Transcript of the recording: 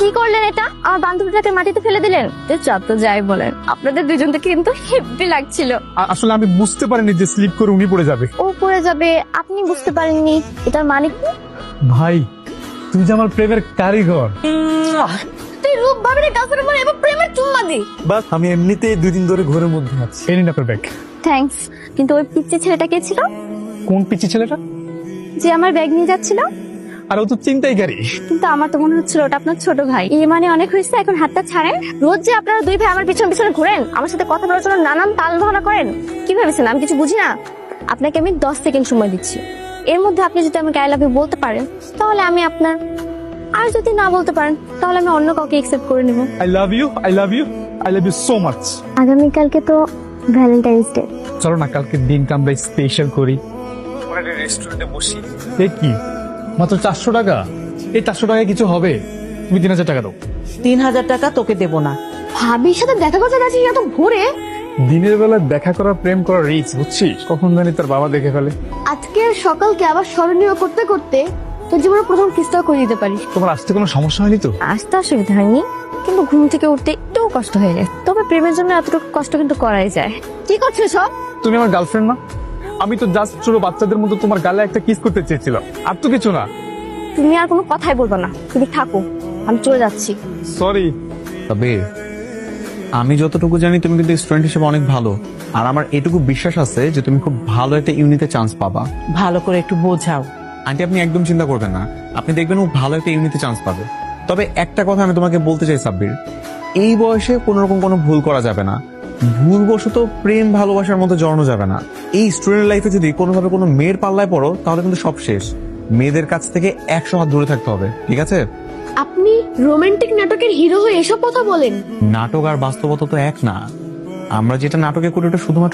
কি করলেন এটা? আমার বান্ধবীটাকে মাটিতে ফেলে দিলেন। যত যাই বলেন, আপনাদের দুজনকে কিন্তু হেব্বি লাগছিল। আসলে আমি বুঝতে পারিনি যে স্লিপ করে উনি পড়ে যাবে। ও পড়ে যাবে আপনি বুঝতে পারেননি, এটার মানে কি? ভাই তুই যে আমার প্রেমের কারিগর। তুই রূপ ভাবিনি গাছের পরে এবার প্রেমের চুম্মা দি। বাস আমি এমনিতেই 2 দিন ধরে ঘোরের মধ্যে আছি। এই নিন আপনার ব্যাগ। থ্যাঙ্কস। কিন্তু ওই পিচ্চি ছেলেটা কে ছিল? কোন পিচ্চি ছেলেটা? যে আমার ব্যাগ নিয়ে যাচ্ছিল। আর ও তো চিন্তাইকারী। কিন্তু আমার তো মনে হচ্ছিল ওটা আপনার ছোট ভাই। এই মানে অনেক হয়েছে, এখন হাতটা ছাড়েন। রোজ যে আপনারা দুই ভাই আমার পিছনে পিছনে ঘোরেন, আমার সাথে কথা বলার জন্য নানান তাল বাহানা করেন, কি ভেবেছেন আমি কিছু বুঝি না? আপনাকে আমি 10 সেকেন্ড সময় দিচ্ছি, এর মধ্যে আপনি যদি আমাকে আই লাভ ইউ বলতে পারেন তাহলে আমি আপনার, আর যদি না বলতে পারেন তাহলে আমি অন্য কাউকে একসেপ্ট করে নেব। I love you, I love you, I love you so much. আগামীকালকে তো ভ্যালেন্টাইন্স ডে। চলো না কালকে দিনটা আমরা স্পেশাল করি, একটা রেস্টুরেন্টে বসি। এ কি মাত্র 400 টাকা? এই 400 টাকায় কিছু হবে? তুমি 3000 টাকা দাও। 3000 টাকা তোকে দেব না। ভাবির সাথে দেখা করতে যাচ্ছি এত ভোরে? দিনের বেলা দেখা করা প্রেম করা রিচ বুঝছিস, কখন জানি তোর বাবা দেখে ফেলে। আজকের সকালকে আবার স্মরণীয় করতে করতে তোর জীবনে প্রথম কিসটাও করে দিতে পারিস। তোমার আসতে কোনো সমস্যা হয়নি তো? আসতে অসুবিধা হয়নি, কিন্তু ঘুম থেকে উঠতে একটু কষ্ট হয়ে যায়। তবে প্রেমের জন্য এতটুকু কষ্ট কিন্তু করাই যায়। কি করছো সব? তুমি আমার গার্লফ্রেন্ড না? আমি তো জাস্ট ছোট বাচ্চাদের মতো তোমার গালে একটা কিস করতে চেয়েছিলাম, আর তো কিছু না। তুমি আর কোনো কথাই বলবে না, তুমি থাকো, আমি চলে যাচ্ছি। সরি। তবে আমি যতটুকু জানি তুমি কিন্তু স্টুডেন্ট হিসেবে অনেক ভালো, আর আমার এটুকু বিশ্বাস আছে যে তুমি খুব ভালো একটা ইউনিতে চান্স পাবা। ভালো করে একটু বোঝাও। আন্টি আপনি একদম চিন্তা করবেন না, আপনি দেখবেন ও ভালো একটা ইউনিতে চান্স পাবে। তবে একটা কথা আমি তোমাকে বলতে চাই সাব্বির, এই বয়সে কোন রকম কোনো ভুল করা যাবে না। ভুলবশত প্রেম ভালোবাসার মধ্যে জড়ানো যাবে না। এই স্টুডেন্ট লাইফে যদি কোনোভাবে কোনো মেয়ের পাল্লায় পড়ো তাহলে কিন্তু সব শেষ। মেয়েদের কাছ থেকে 100 হাত দূরে থাকতে হবে, ঠিক আছে? আপনি রোমান্টিক নাটকের হিরো হয়ে এসব কথা বলেন? নাটক আর বাস্তবতা তো এক না। আমরা যেটা নাটকে করি ওটা শুধুমাত্র